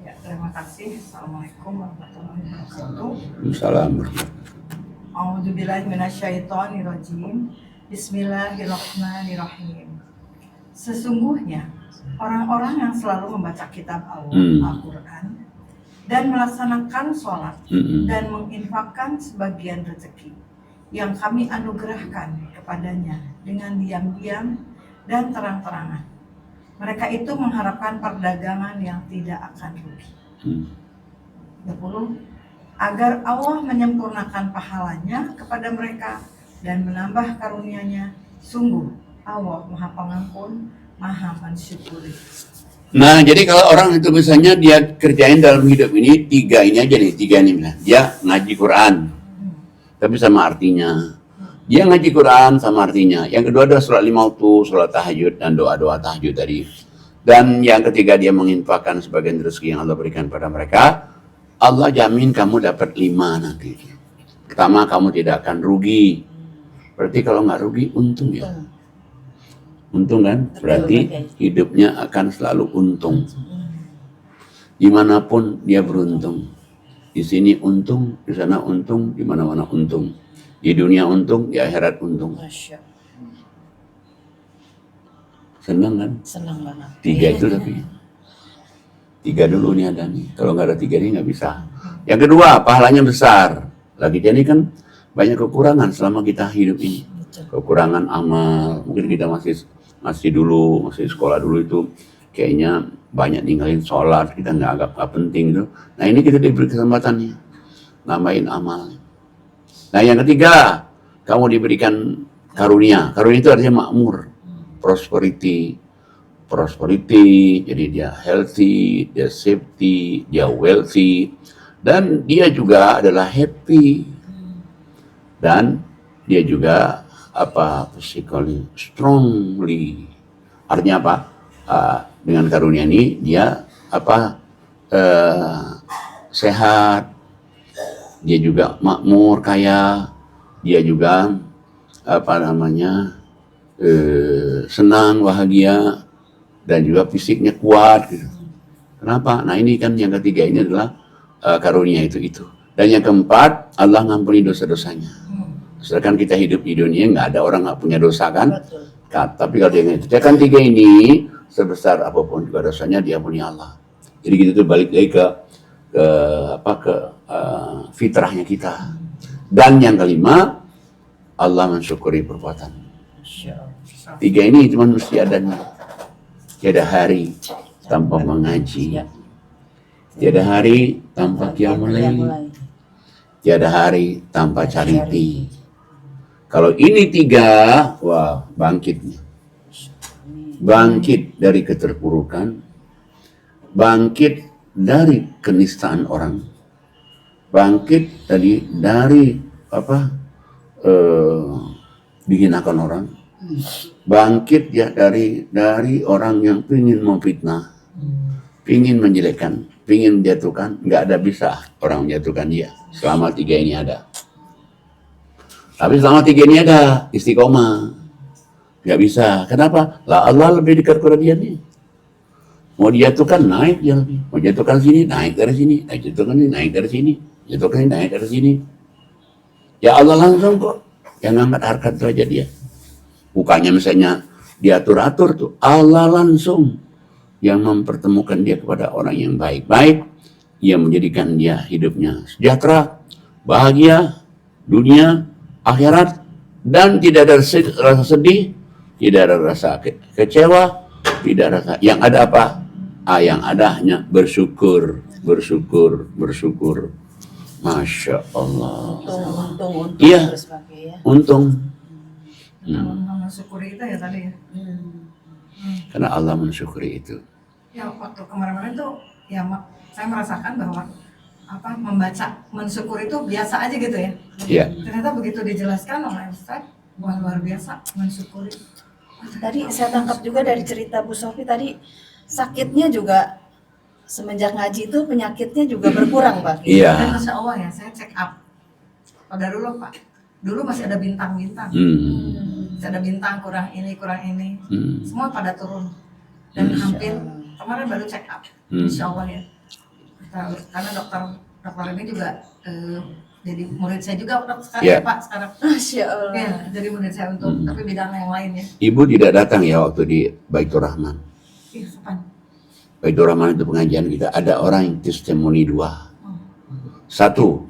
Ya, terima kasih. Assalamualaikum warahmatullahi wabarakatuh. Assalamualaikum. A'udzubillahi minasyaitonirrajim. Bismillahirrahmanirrahim. Sesungguhnya orang-orang yang selalu membaca kitab Allah, Al-Quran, dan melaksanakan sholat dan menginfakkan sebagian rezeki yang kami anugerahkan kepadanya dengan diam-diam dan terang-terangan, mereka itu mengharapkan perdagangan yang tidak akan rugi. 30. Agar Allah menyempurnakan pahalanya kepada mereka dan menambah karunia-Nya. Sungguh Allah Maha Pengampun, Maha Mensyukuri. Nah, jadi kalau orang itu misalnya dia kerjain dalam hidup ini 3 ini aja nih, 3 ini. Dia ngaji Quran, tapi sama artinya. Dia ngaji Quran sama artinya. Yang kedua adalah sholat 5 waktu, sholat tahajud dan doa-doa tahajud tadi. Dan yang ketiga dia menginfakkan sebagian rezeki yang Allah berikan pada mereka. Allah jamin kamu dapat 5 nanti. Pertama, kamu tidak akan rugi. Berarti kalau nggak rugi, untung ya. Untung kan? Berarti hidupnya akan selalu untung. Dimanapun dia beruntung. Di sini untung, di sana untung, di mana-mana untung. Di dunia untung, di akhirat untung. Masya. Senang kan? Senang banget. 3 itu tapi 3 dulu nih ada nih. Kalau nggak ada 3 ini nggak bisa. Yang kedua, pahalanya besar. Lagi jadi kan banyak kekurangan selama kita hidup ini. Kekurangan amal. Mungkin kita masih sekolah dulu itu kayaknya banyak ninggalin sholat, kita nggak anggap penting itu. Nah ini kita diberi kesempatan nih, nambahin amal. Nah yang ketiga, kamu diberikan karunia. Karunia itu artinya makmur, prosperity, jadi dia healthy, dia safety, dia wealthy, dan dia juga adalah happy, dan dia juga physically strongly. Artinya apa? Dengan karunia ini dia sehat. Dia juga makmur, kaya, dia juga senang, bahagia, dan juga fisiknya kuat gitu. Kenapa? Nah ini kan yang ketiga ini adalah karunia itu. Dan yang keempat, Allah ngampuni dosa-dosanya. Sedangkan kita hidup di dunia nggak ada orang nggak punya dosa kan? Betul. Tapi kalau dia kerjakan tiga ini, sebesar apapun juga dosanya diampuni Allah. Jadi gitu tuh balik lagi ke fitrahnya kita. Dan yang kelima, Allah mensyukuri perbuatan. Tiga ini cuma mesti adanya. Tiada hari tanpa mengaji. Tiada hari tanpa qiyamul lail. Tiada hari tanpa charity. Kalau ini tiga, wah bangkitnya. Bangkit dari keterpurukan, bangkit dari kenistaan orang, bangkit dari dihinakan orang, bangkit ya dari orang yang ingin memfitnah, ingin menjelekkan, ingin menjatuhkan. Nggak ada bisa orang menjatuhkan dia selama tiga ini ada. Tapi selama tiga ini ada istiqomah. Nggak bisa. Kenapa? Lah Allah lebih dekat kepada dia nih. Mau dijatuhkan naik dia lebih. Mau jatuhkan sini naik dari sini. Jatuhkan ini naik dari sini. Jatuhkan ini naik dari sini. Ya Allah langsung kok yang ngangkat harkat derajat dia. Bukannya misalnya diatur-atur tuh. Allah langsung yang mempertemukan dia kepada orang yang baik-baik. Yang menjadikan dia hidupnya sejahtera, bahagia, dunia, akhirat, dan tidak ada rasa sedih, tidak ada rasa kecewa, tidak ada rasa, yang ada apa? Yang ada hanya bersyukur. Masya Allah. Untung. Iya. Terus pakai ya. Untung. Mensyukuri itu ya tadi ya. Karena Allah mensyukuri itu. Ya waktu kemarin-kemarin tuh ya saya merasakan bahwa membaca mensyukur itu biasa aja gitu ya. Iya. Ternyata begitu dijelaskan oleh Ustaz, wah luar biasa mensyukuri. Tadi saya tangkap juga dari cerita Bu Sofi tadi, sakitnya juga semenjak ngaji itu penyakitnya juga berkurang Pak. Iya. Dan Masya Allah ya, saya check up. Pada dulu Pak, dulu masih ada bintang-bintang. Masih ada bintang, kurang ini. Semua pada turun. Dan hampir kemarin baru check up. Insya Allah ya. Karena dokter ini juga jadi murid saya juga sekarang Pak sekarang. Masya Allah. Ya, jadi murid saya untuk tapi bidang yang lain ya. Ibu tidak datang ya waktu di Baitur Rahman. Iya, kapan? Baitur Rahman itu pengajian kita. Ada orang yang testimoni dua. Satu,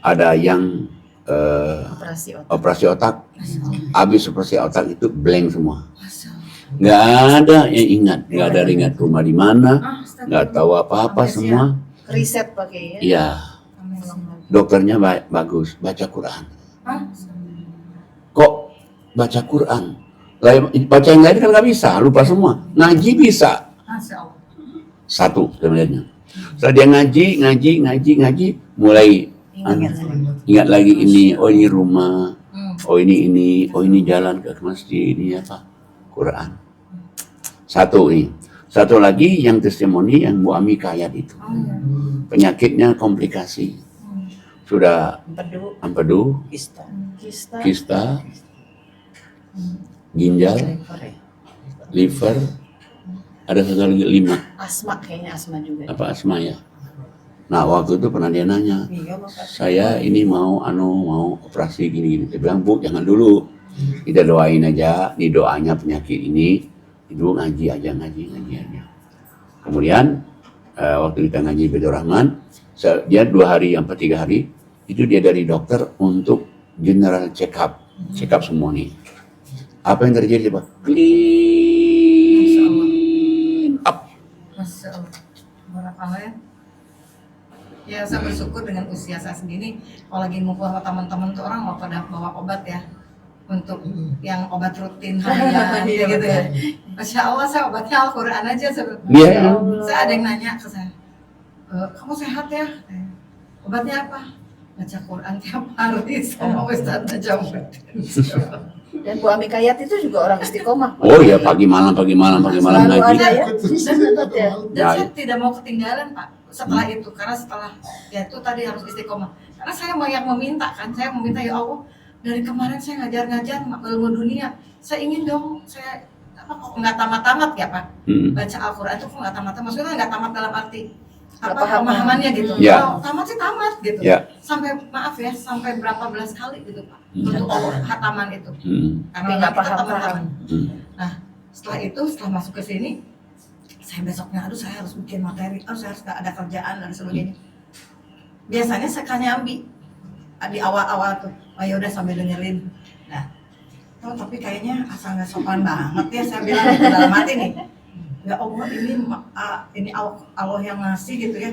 ada yang operasi otak. Habis operasi otak itu blank semua. Nggak ada yang ingat, nggak ada yang ingat rumah di mana, nggak tahu apa-apa semua. Riset pakai ya. Iya. Dokternya bagus, baca Quran. Kok baca Quran? Baca yang lain kan nggak bisa, lupa semua. Ngaji bisa. Satu sebenarnya. Setelah dia ngaji, mulai ingat lagi ini. Oh ini rumah. Oh ini jalan ke masjid, ini apa? Quran. Satu ini. Satu lagi yang testimoni yang Bu Ami Kayat itu. Penyakitnya komplikasi. Sudah empedu, kista, ginjal, liver, ada satu lagi 5. Asma kayaknya asma juga. Apa asma ya? Nah waktu itu pernah dia nanya, saya ini mau operasi gini. Dia bilang, Bu jangan dulu, kita doain aja, di doanya penyakit ini, Ibu ngaji aja. Kemudian waktu kita ngaji Baitur Rahman, dia 2 hari sampai 3 hari, itu dia dari dokter untuk general check up semua nih. Apa yang terjadi Pak? Clean up. Masya Allah. Barakallah ya. Ya saya bersyukur dengan usia saya sendiri. Kalau lagi ngumpul sama teman-teman tuh orang mau pada bawa obat ya. Untuk yang obat rutin harian gitu ya. Masya Allah saya obatnya Al-Quran aja. Saya ada yang nanya ke saya, kamu sehat ya? Obatnya apa? Baca Quran tiap hari sama Ustaz Najamuddin. Dan Bu Ami Kayat itu juga orang istiqomah. Oh ya pagi malam ngaji. Selalu ada ya. Dan saya tidak mau ketinggalan Pak setelah itu, karena setelah ya itu tadi harus istiqomah. Karena saya mau yang meminta kan, saya meminta ya Allah, dari kemarin saya ngajar ilmu dunia, saya ingin dong saya kok nggak tamat ya Pak, baca Al-Quran itu kok nggak tamat, maksudnya nggak tamat dalam arti pemahamannya gitu. Ya. Kalau tamat sih tamat gitu. Ya. Sampai maaf ya, sampai berapa belas kali gitu Pak untuk hataman itu. Tapi nggak kita paham. teman-teman. Nah, setelah itu setelah masuk ke sini, saya besoknya aduh saya harus bikin materi, saya harus ada kerjaan dan sebagainya. Biasanya saya kan nyambi di awal-awal tuh, oh ya udah sambil dengerin. Nah, tapi kayaknya asal nggak sopan banget ya saya bilang gitu dalam hati nih. Ya Allah ini Allah yang ngasih gitu ya.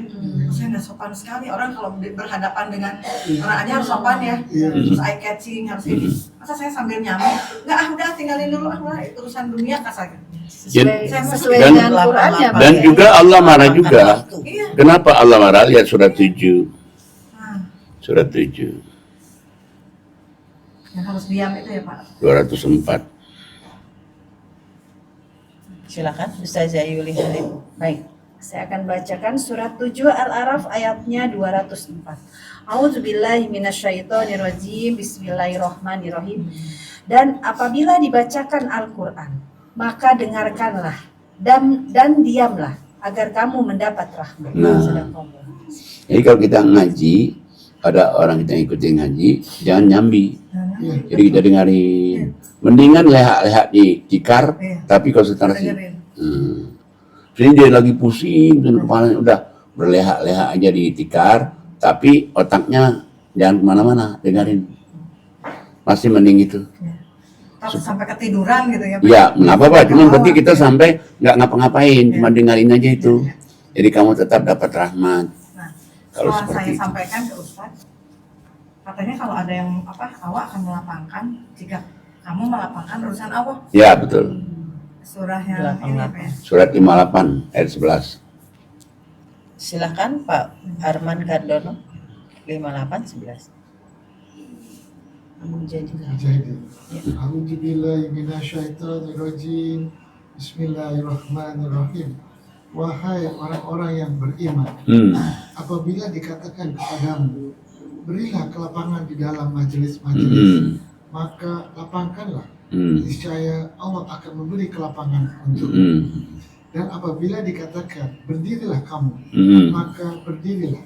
Saya nggak sopan sekali, orang kalau berhadapan dengan orang aja harus sopan ya, terus eye catching harus ini. Masa saya sambil nyambi, nggak udah tinggalin dulu urusan dunia kasarnya. Sesuai Dan- dengan Qurannya, Pak. Dan juga Allah marah juga. Iya. Kenapa Allah marah? Lihat surat 7. Nah, Surat 7, yang harus diam itu ya Pak. 204. Silakan Ustazah Yuli Halim. Baik, saya akan bacakan surat 7 Al-Araf ayatnya 204. A'udzubillahi minasyaitonirrajim. Bismillahirrahmanirrahim. Dan apabila dibacakan Al-Qur'an, maka dengarkanlah dan diamlah agar kamu mendapat rahmat. Nah. Sadaqallah. Jadi kalau kita ngaji, ada orang kita ikutin ngaji, jangan nyambi. Jadi kita dengarin. Mendingan leha-leha di tikar, Iya. tapi konsentrasi. Dengerin. Jadi dia lagi pusing, dan kepalanya udah berleha-leha aja di tikar, tapi otaknya jangan kemana-mana, dengerin. Masih mending itu. Tapi sampai ketiduran gitu ya Pak. Ya, nggak apa-apa. Cuma Bawah. berarti kita sampai nggak ngapa-ngapain, cuma dengerin aja itu. Jadi kamu tetap dapat rahmat. Nah, Kalau setelah seperti saya itu. sampaikan ke Ustadz, katanya kalau ada yang Allah akan melapangkan jika kamu melapangkan urusan Allah. Ya, betul. Surah yang ini apa ya? Surat 58 ayat 11. Silakan Pak Arman Kardono. 58:11. Jadi, A'udzubillahi minasyaitonirrajim. Bismillahirrahmanirrahim. Wahai orang-orang yang beriman, apabila dikatakan kepadamu, berilah kelapangan di dalam majelis-majelis, maka lapangkanlah. Niscaya Allah akan memberi kelapangan untukmu. Dan apabila dikatakan berdirilah kamu, maka berdirilah.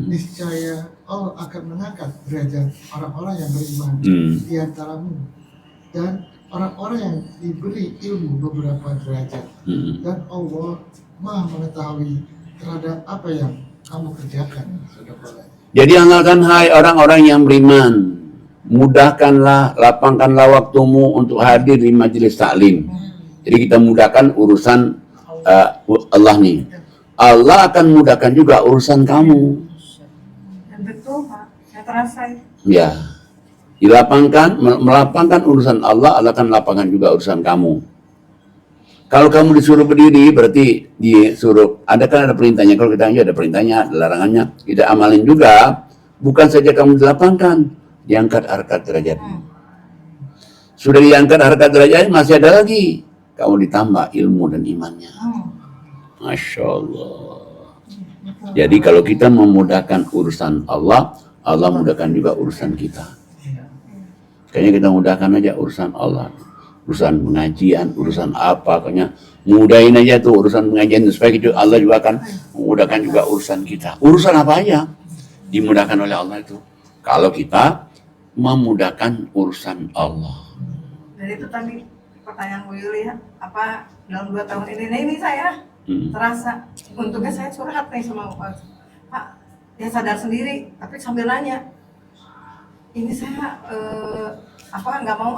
Niscaya Allah akan mengangkat derajat orang-orang yang beriman di antaramu, dan orang-orang yang diberi ilmu beberapa derajat. Dan Allah Maha mengetahui terhadap apa yang kamu kerjakan. Saudara. Jadi anggalkan hai orang-orang yang beriman, mudahkanlah, lapangkanlah waktumu untuk hadir di majelis taklim. Jadi kita mudahkan urusan Allah nih. Allah akan mudahkan juga urusan kamu. Dan betul Pak, saya terasa itu. Ya, dilapangkan, melapangkan urusan Allah, Allah akan lapangkan juga urusan kamu. Kalau kamu disuruh berdiri, berarti disuruh, ada perintahnya. Kalau kita ada perintahnya, ada larangannya, kita amalin juga. Bukan saja kamu dilapangkan, diangkat harkat derajatmu. Sudah diangkat harkat derajatnya, masih ada lagi. Kamu ditambah ilmu dan imannya. Masya Allah. Jadi kalau kita memudahkan urusan Allah, Allah mudahkan juga urusan kita. Kayaknya kita mudahkan aja urusan Allah. Urusan pengajian, urusan apa, kayaknya mudahin aja tuh urusan pengajian supaya gitu Allah juga akan memudahkan juga urusan kita. Urusan apa aja dimudahkan oleh Allah itu. Kalau kita memudahkan urusan Allah. Dari itu tadi pertanyaan Bu Yuli ya, apa dalam 2 tahun ini saya terasa, untungnya saya curhat nih sama Pak, dia sadar sendiri, tapi sambil nanya, ini saya nggak mau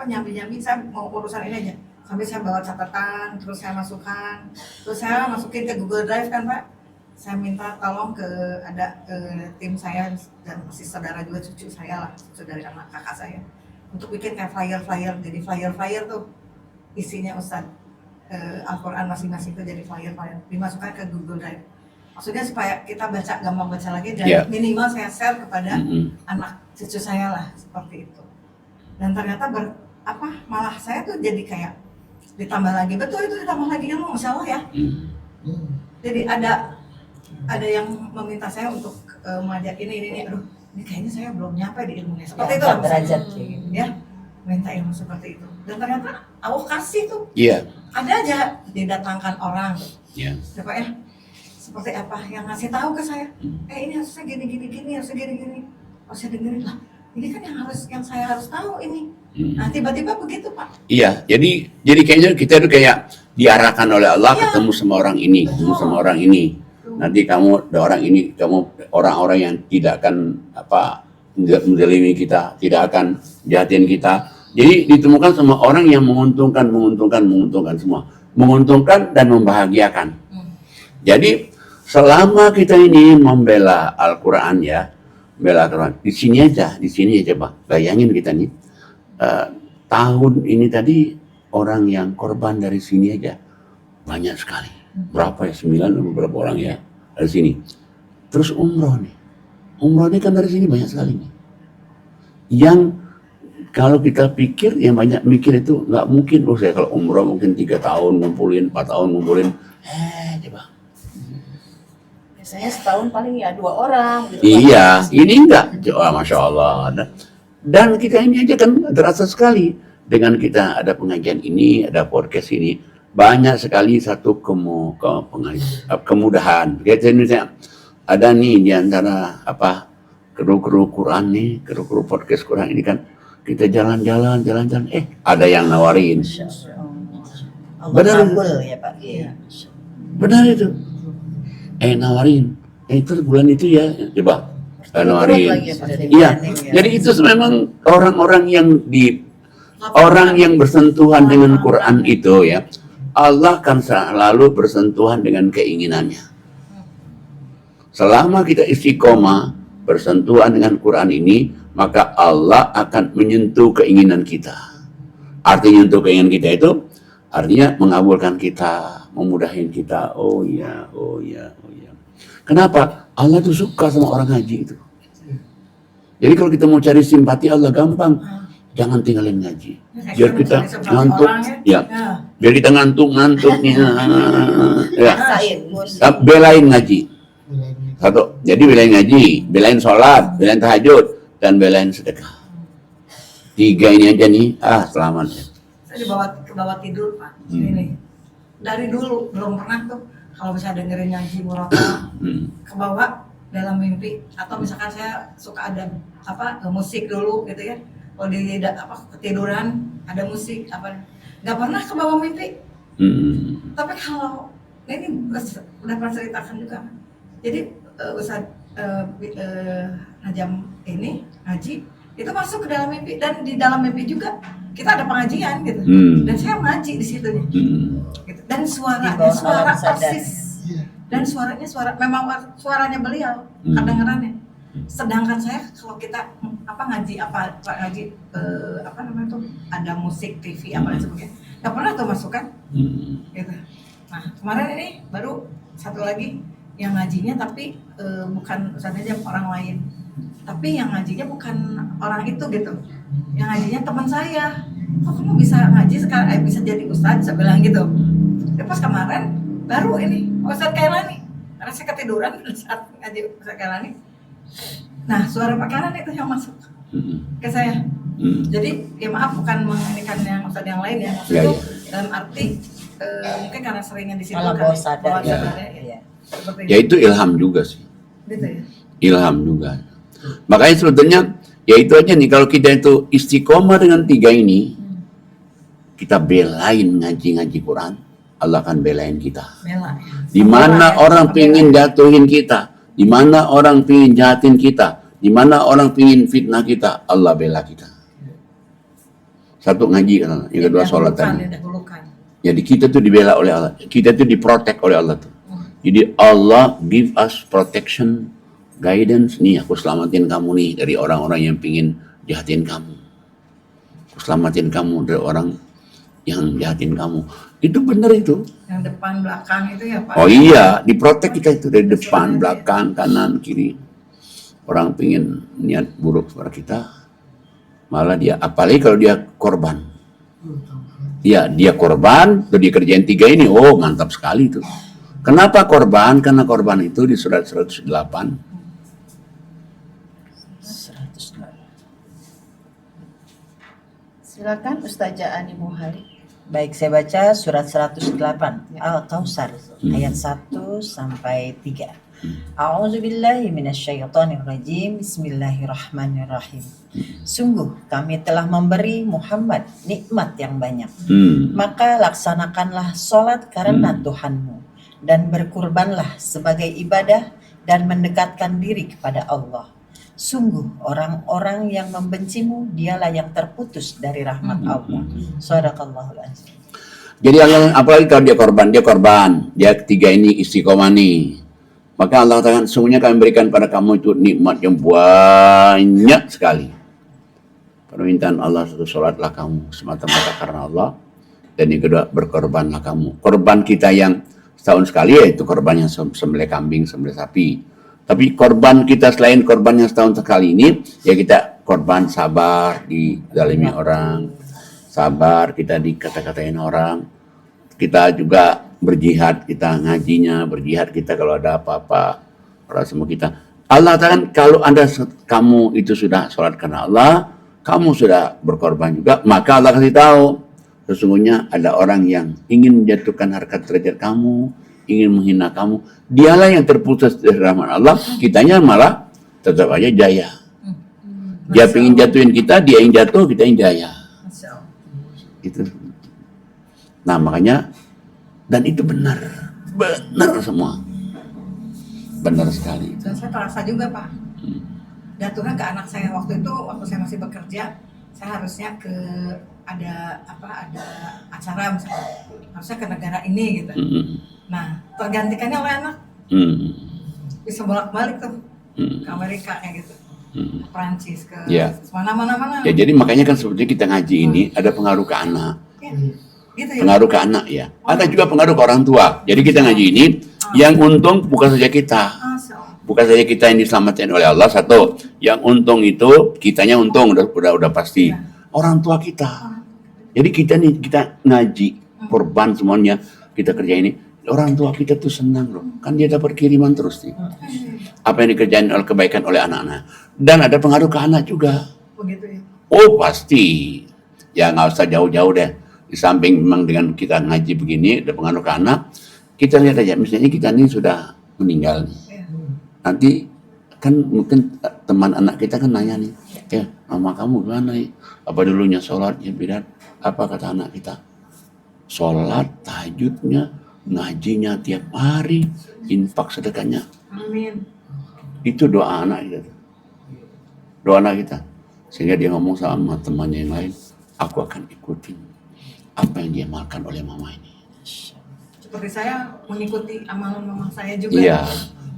nyambi-nyambi, saya mau urusan ini aja. Sambil saya bawa catatan, terus saya masukkan, terus saya masukin ke Google Drive kan Pak. Saya minta tolong ke tim saya dan masih saudara juga, cucu saya lah, saudari anak kakak saya, untuk bikin kayak flyer-flyer. Jadi flyer-flyer tuh isinya Ustadz Al-Quran masing-masing itu jadi flyer-flyer, dimasukkan ke Google Drive. Maksudnya supaya kita gampang baca lagi, dan minimal saya share kepada anak cucu saya lah, seperti itu. Dan ternyata malah saya tuh jadi kayak ditambah lagi, betul itu ditambah lagi ilmu, Masya Allah ya. Jadi ada yang meminta saya untuk mengajak ini, aduh, ini kayaknya saya belum nyampe di ilmunya, seperti itu lah derajat ya, minta ilmu seperti itu. Dan ternyata Allah kasih tuh, Iya. ada aja didatangkan orang, Iya. ya Pak ya. seperti apa yang ngasih tahu ke saya. Ini harusnya gini, harusnya gini. Harusnya dengerin lah. Ini kan yang saya harus tahu ini. Nah, tiba-tiba begitu, Pak. Iya, jadi kayaknya kita itu kayak diarahkan oleh Allah ketemu sama orang ini, ketemu sama orang ini. Nanti kamu ada orang ini, kamu orang-orang yang tidak akan menzalimi kita, tidak akan jahatin kita. Jadi ditemukan sama orang yang menguntungkan semua, menguntungkan dan membahagiakan. Jadi selama kita ini membela Al-Quran ya, membela Al-Quran di sini aja Pak. Bayangin kita nih tahun ini tadi orang yang korban dari sini aja banyak sekali. Berapa ya? 9 beberapa orang ya dari sini. Terus umroh nih kan dari sini banyak sekali nih. Yang kalau kita pikir, yang banyak mikir itu nggak mungkin. Saya kalau umroh mungkin 3 tahun ngumpulin, 4 tahun ngumpulin. Coba. Biasanya setahun paling ya 2 orang. Gitu, Iya, ini enggak. Masya Allah. Dan kita ini aja kan terasa sekali. Dengan kita ada pengajian ini, ada podcast ini. Banyak sekali satu kemudahan. Kayak misalnya, ada nih di antara kru Quran nih, kru podcast Quran ini kan. Kita jalan-jalan, ada yang nawarin. Benar ya Pak. Iya. Benar itu. Nawarin. Itu bulan itu ya, coba. Nawarin. Iya. Jadi itu memang orang-orang yang bersentuhan dengan Quran itu ya. Allah kan selalu bersentuhan dengan keinginannya. Selama kita istiqomah bersentuhan dengan Quran ini, maka Allah akan menyentuh keinginan kita. Artinya menyentuh keinginan kita itu artinya mengabulkan kita, memudahin kita. Oh iya. Kenapa? Allah itu suka sama orang ngaji itu. Jadi kalau kita mau cari simpati Allah gampang. Jangan tinggalin ngaji. Biar kita ngantuk, biar kita ngantuknya. Ya. Belain ngaji. Satu. Jadi belain ngaji, belain sholat, belain tahajud, dan belain sedekah. 3 ini aja nih, selamat ya. Saya ke bawah tidur, Pak. Ini dari dulu belum pernah tuh kalau bisa dengerin ngaji murotal ke bawah dalam mimpi, atau misalkan saya suka ada musik dulu gitu ya. Kalau di ketiduran ada musik nggak pernah ke bawah mimpi. Tapi kalau ini udah pernah ceritakan juga. Jadi Ustaz Najam ini ngaji itu masuk ke dalam mimpi, dan di dalam mimpi juga kita ada pengajian gitu. Dan saya ngaji di situ nih. Gitu. Dan suara persis. Dan memang suaranya beliau kedengarannya. Sedangkan saya kalau kita ngaji ada musik TV dan sebagainya, nggak pernah tuh masuk kan. Gitu. Nah, kemarin ini baru satu lagi yang ngajinya tapi bukan Ustaz Najam, orang lain. Tapi yang ngajinya bukan orang itu gitu. Yang ngajinya teman saya. Kok kamu bisa ngaji sekarang, bisa jadi ustaz, saya bilang gitu. Tapi pas kemarin baru ini Ustaz Kailani, karena saya ketiduran saat ngaji Ustaz Kailani. Nah, suara Pak Kailani itu yang masuk ke saya. Jadi ya maaf, bukan menginikan yang ustaz yang lain ya. Maksud itu dalam arti mungkin karena seringnya di situ kan. Bawah sadar. Ya itu ilham juga sih. Gitu ya. Ilham juga. Makanya sebetulnya ya itu aja nih, kalau kita itu istiqomah dengan 3 ini, kita belain ngaji Quran, Allah akan belain kita. Bela. Di mana orang pingin jatuhin kita, di mana orang pingin jahatin kita, di mana orang pingin fitnah kita, Allah bela kita. Satu ngaji, yang kedua sholat tadi. Jadi kita tuh dibela oleh Allah, kita tuh diprotek oleh Allah tuh. Jadi Allah give us protection, guidance. Nih, aku selamatin kamu nih dari orang-orang yang pingin jahatin kamu. Aku selamatin kamu dari orang yang jahatin kamu. Itu benar itu. Yang depan belakang itu ya Pak. Oh iya, diprotek kita itu dari depan, belakang, kanan, kiri. Orang pingin niat buruk kepada kita, malah dia, apalagi kalau dia korban. Ya, dia korban, terus dikerjain 3 ini, oh mantap sekali itu. Kenapa korban? Karena korban itu di surat 108. Silakan Ustazah Ani Muhari. Baik, saya baca surat 108 Al-Kautsar ayat 1 sampai 3. A'udzubillahi minasyaitonirrajim. Bismillahirrahmanirrahim. Sungguh kami telah memberi Muhammad nikmat yang banyak. Maka laksanakanlah sholat karena Tuhanmu dan berkurbanlah sebagai ibadah dan mendekatkan diri kepada Allah. Sungguh orang-orang yang membencimu dialah yang terputus dari rahmat Allah. Shadaqallahul azim. Jadi Allah, apalagi kalau dia korban, dia ketiga ini istiqomah nih. Maka Allah katakan, sungguhnya kami berikan pada kamu itu nikmat yang banyak sekali. Permintaan Allah satu, sholatlah kamu semata-mata karena Allah. Dan yang kedua, berkorbanlah kamu. Korban kita yang setahun sekali yaitu korban yang sembelih kambing, sembelih sapi. Tapi korban kita selain korban yang setahun sekali ini, ya kita korban sabar dizalimi orang, sabar kita dikata-katain orang, kita juga berjihad, kita ngajinya, berjihad kita kalau ada apa-apa, orang semua kita. Allah katakan kalau kamu itu sudah sholat karena Allah, kamu sudah berkorban juga, maka Allah kasih tahu, sesungguhnya ada orang yang ingin menjatuhkan harkat derajat kamu, ingin menghina kamu, dialah yang terputus dari rahmat Allah, kitanya malah tetap aja jaya. Dia ingin jatuhin kita, dia ingin jatuh, kita ingin jaya. Itu. Nah makanya, dan itu benar semua, benar sekali. Dan saya terasa juga Pak, jatuhnya ke anak saya waktu saya masih bekerja, saya harusnya ada acara misalnya, harusnya ke negara ini gitu. Nah, tergantikannya oleh anak. Bisa bolak-balik tuh ke Amerika kayak gitu. Perancis ke mana. Ya jadi makanya kan sebetulnya kita ngaji ini ada pengaruh ke anak. Ya, gitu ya. Pengaruh ke anak ya. Ada juga pengaruh ke orang tua. Jadi kita ngaji ini yang untung bukan saja kita. Bukan saja kita yang diselamatkan oleh Allah satu. Yang untung itu kitanya untung udah pasti. Orang tua kita. Jadi kita ngaji korban semuanya kita kerja ini. Orang tua kita tuh senang loh, kan dia dapat kiriman terus nih. Apa yang dikerjain oleh kebaikan oleh anak-anak, dan ada pengaruh ke anak juga. Begitu ya. Oh pasti, ya nggak usah jauh-jauh deh. Di samping memang dengan kita ngaji begini ada pengaruh ke anak, kita lihat aja, misalnya kita ini sudah meninggal nih. Nanti kan mungkin teman anak kita kan nanya nih, ya mama kamu gimana nih? Apa dulunya sholat ya bidat? Apa kata anak kita? Sholat, tahajudnya, ngajinya tiap hari, infak sedekahnya. Amin. Itu doa anak kita. Doa anak kita. Sehingga dia ngomong sama temannya yang lain, aku akan ikutin apa yang diamalkan oleh mama ini. Seperti saya mengikuti amalan mama saya juga. Iya.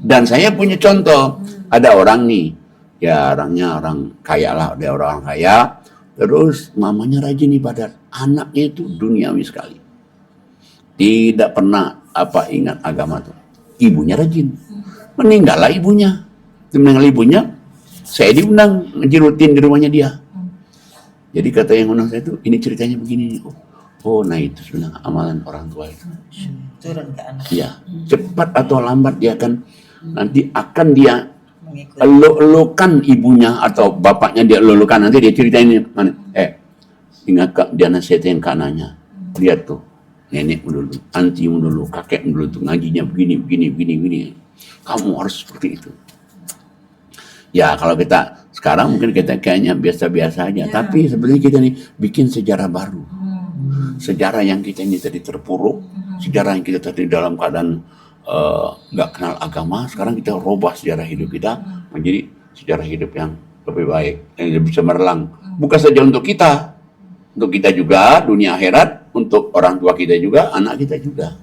Dan saya punya contoh. Ada orang nih, ya orangnya orang kaya lah, dia orang kaya. Terus mamanya rajin ibadat. Anaknya itu duniawi sekali. Tidak pernah ingat agama tuh. Ibunya rajin. Meninggallah ibunya. Meninggal ibunya, saya diundang ngaji rutin di rumahnya dia. Jadi kata yang undang saya itu, ini ceritanya begini. Oh, nah itu sebenarnya amalan orang tua itu. Turun ke anak. Ya, cepat atau lambat dia akan dia elu-elukan ibunya atau bapaknya dia elu-elukan. Nanti dia ceritain mana. Ingat kak, dia nasihatin ke anaknya. Lihat tuh. Nenekmu dulu, antimu dulu, kakekmu dulu tuh ngajinya begini. Kamu harus seperti itu. Ya kalau kita sekarang mungkin kita kayaknya biasa-biasa aja, tapi sebenarnya kita nih bikin sejarah baru. Sejarah yang kita ini tadi terpuruk, sejarah yang kita tadi dalam keadaan nggak kenal agama, sekarang kita rubah sejarah hidup kita menjadi sejarah hidup yang lebih baik, yang lebih cemerlang. Bukan saja untuk kita juga, dunia akhirat, untuk orang tua kita juga, anak kita juga.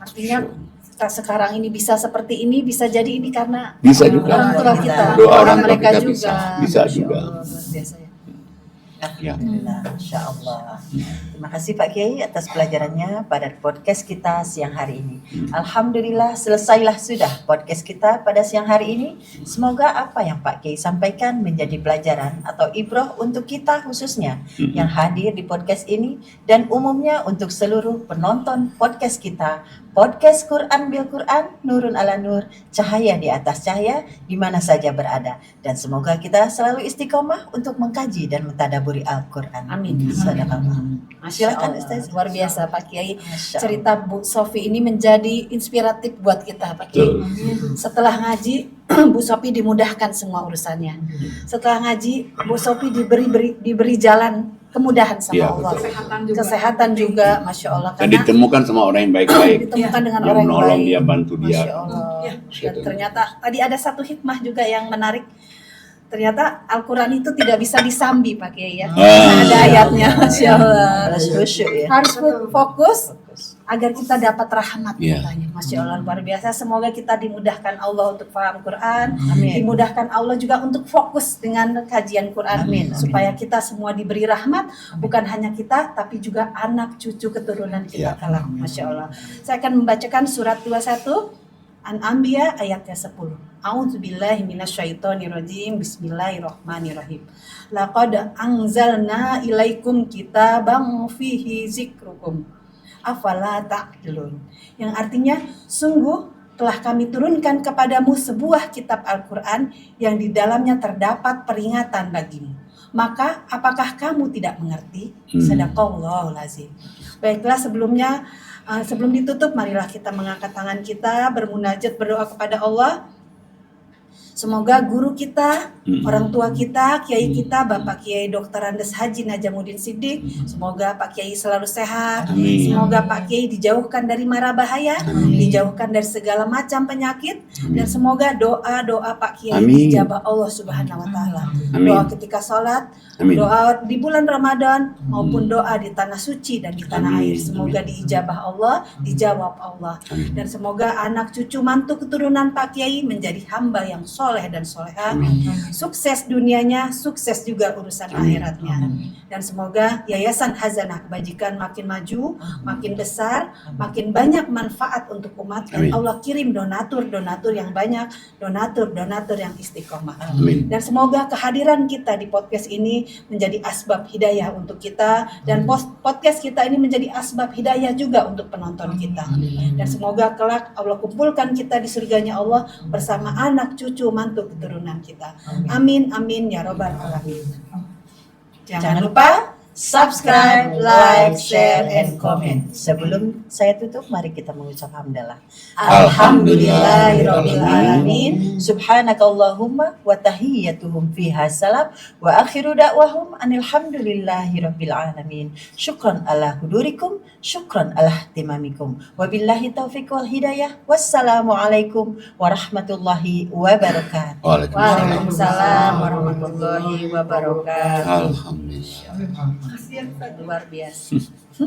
Artinya kita sekarang ini bisa seperti ini, bisa jadi ini karena bisa juga. Orang tua kita, doa orang tua mereka kita juga. bisa juga. Luar biasa ya. Alhamdulillah, Insya Allah. Terima kasih Pak Kiai atas pelajarannya pada podcast kita siang hari ini. Alhamdulillah, selesailah sudah podcast kita pada siang hari ini. Semoga apa yang Pak Kiai sampaikan menjadi pelajaran atau ibroh untuk kita khususnya yang hadir di podcast ini dan umumnya untuk seluruh penonton podcast kita Podcast Quran bil Quran, nurun ala nur, cahaya di atas cahaya, di mana saja berada. Dan semoga kita selalu istiqomah untuk mengkaji dan mentadaburi Al-Quran. Amin. Sadaqallah. Masya Silakan, Allah, Ustaz. luar biasa Pak Kiai. Masya Allah. Cerita Bu Sofi ini menjadi inspiratif buat kita Pak Kiai. Setelah ngaji, Bu Sofi dimudahkan semua urusannya. Setelah ngaji, Bu Sofi diberi jalan kemudahan sama Iya, Allah. betul. Kesehatan juga, Masya Allah. Dan ditemukan sama orang yang baik-baik. ditemukan dengan Yang orang yang menolong baik. dia, bantu dia. Masya Allah. Dan Gitu. ternyata tadi ada satu hikmah juga yang menarik. Ternyata Al-Quran itu tidak bisa disambi Pak Kiai ya. Ada ayatnya, Masya Allah. Harus khusyuk ya. Harus fokus agar kita dapat rahmat Iya. katanya. Masya Allah, luar biasa. Semoga kita dimudahkan Allah untuk paham Quran, Amin. dimudahkan Allah juga untuk fokus dengan kajian Quran, Amin. supaya kita semua diberi rahmat, bukan hanya kita, tapi juga anak cucu keturunan kita Iya. kelak. Masya Allah. Saya akan membacakan surat 21 An-Anbiya ayatnya 10. A'udzubillahi minasyaitonirrajim. Bismillahirrahmanirrahim. Laqad anzalna ilaikum kitaban fihi zikrukum. Afala ta'qilun. Yang artinya, sungguh telah kami turunkan kepadamu sebuah kitab Al-Quran yang di dalamnya terdapat peringatan bagimu. Maka apakah kamu tidak mengerti? Sadaqallahul azim. Baiklah, sebelum ditutup, marilah kita mengangkat tangan kita, bermunajat, berdoa kepada Allah. Semoga guru kita, orang tua kita, kiai kita, Bapak Kiai Dr. Andes Haji Najamuddin Siddiq, semoga Pak Kiai selalu sehat. Amin. Semoga Pak Kiai dijauhkan dari mara bahaya, dijauhkan dari segala macam penyakit, dan semoga doa-doa Pak Kiai Amin. dijabah Allah Subhanahu wa taala. Amin. Doa ketika sholat, Amin. doa di bulan Ramadan, maupun doa di tanah suci dan di tanah Amin. air. Semoga diijabah Allah, dijawab Allah. Amin. Dan semoga anak cucu mantu keturunan Pak Kiai menjadi hamba yang soleh dan soleha, sukses dunianya, sukses juga urusan akhiratnya. Dan semoga Yayasan Hazanah Kebajikan makin maju, makin besar, makin banyak manfaat untuk umat, dan Amin. Allah kirim donatur-donatur yang banyak, donatur-donatur yang istiqomah. Amin. Dan semoga kehadiran kita di podcast ini menjadi asbab hidayah untuk kita, dan podcast kita ini menjadi asbab hidayah juga untuk penonton kita. Dan semoga kelak Allah kumpulkan kita di surganya Allah bersama anak cucu mantu keturunan kita. Amin amin ya robbal alamin. Jangan lupa subscribe, like, share, and comment. Sebelum saya tutup, mari kita mengucap hamdalah. Alhamdulillahirabbil alamin. Subhanakallahumma wa tahiyyatuhum fiha salam wa akhiru da'wahum anilhamdulillahirabbil alamin. Syukran ala hudurikum, syukran ala ihtimamikum. Wabillahi taufiq wal hidayah. Wassalamualaikum warahmatullahi wabarakatuh. Waalaikumsalam warahmatullahi wabarakatuh. Alhamdulillah. Luar biasa.